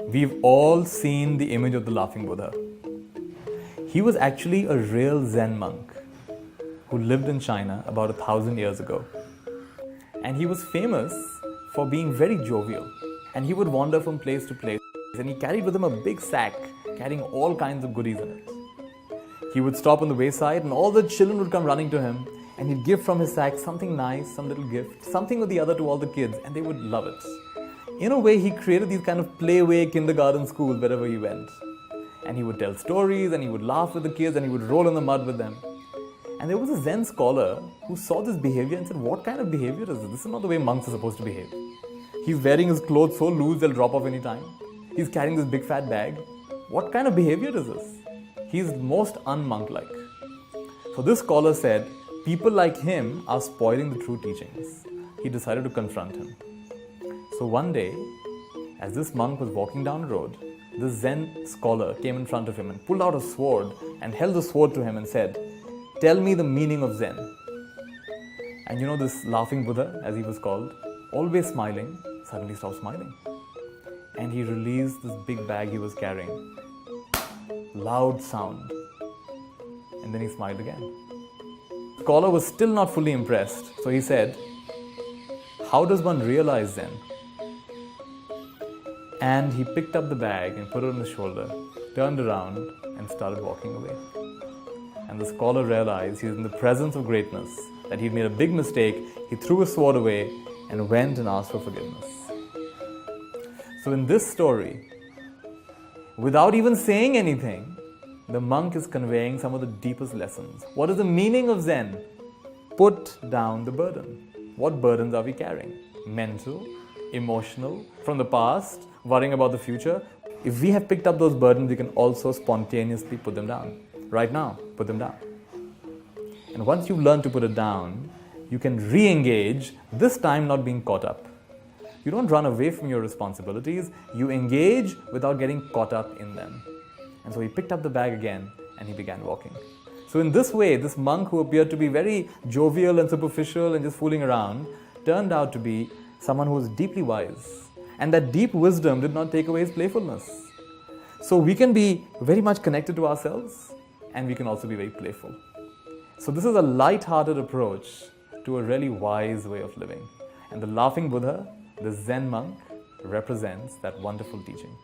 We've all seen the image of the laughing Buddha. He was actually a real Zen monk who lived in China about 1,000 years ago. And he was famous for being very jovial. And he would wander from place to place. And he carried with him a big sack carrying all kinds of goodies in it. He would stop on the wayside and all the children would come running to him, and he'd give from his sack something nice, some little gift, something or the other to all the kids, and they would love it. In a way, he created these kind of playway kindergarten schools wherever he went. And he would tell stories, and he would laugh with the kids, and he would roll in the mud with them. And there was a Zen scholar who saw this behavior and said, what kind of behavior is this? This is not the way monks are supposed to behave. He's wearing his clothes so loose they'll drop off any time. He's carrying this big fat bag. What kind of behavior is this? He's most un-monk-like. So this scholar said, people like him are spoiling the true teachings. He decided to confront him. So one day, as this monk was walking down the road, this Zen scholar came in front of him and pulled out a sword and held the sword to him and said, tell me the meaning of Zen. And you know, this laughing Buddha, as he was called, always smiling, suddenly stopped smiling. And he released this big bag he was carrying. Loud sound. And then he smiled again. The scholar was still not fully impressed, so he said, how does one realize Zen? And he picked up the bag and put it on his shoulder, turned around and started walking away. And the scholar realized he's in the presence of greatness, that he'd made a big mistake. He threw his sword away and went and asked for forgiveness. So in this story, without even saying anything, the monk is conveying some of the deepest lessons. What is the meaning of Zen? Put down the burden. What burdens are we carrying? Mental, emotional, from the past, worrying about the future. If we have picked up those burdens, we can also spontaneously put them down. Right now, put them down. And once you learn to put it down, you can re-engage, this time not being caught up. You don't run away from your responsibilities, you engage without getting caught up in them. And so he picked up the bag again and he began walking. So in this way, this monk who appeared to be very jovial and superficial and just fooling around, turned out to be someone who was deeply wise. And that deep wisdom did not take away his playfulness. So we can be very much connected to ourselves and we can also be very playful. So this is a light-hearted approach to a really wise way of living. And the laughing Buddha, the Zen monk, represents that wonderful teaching.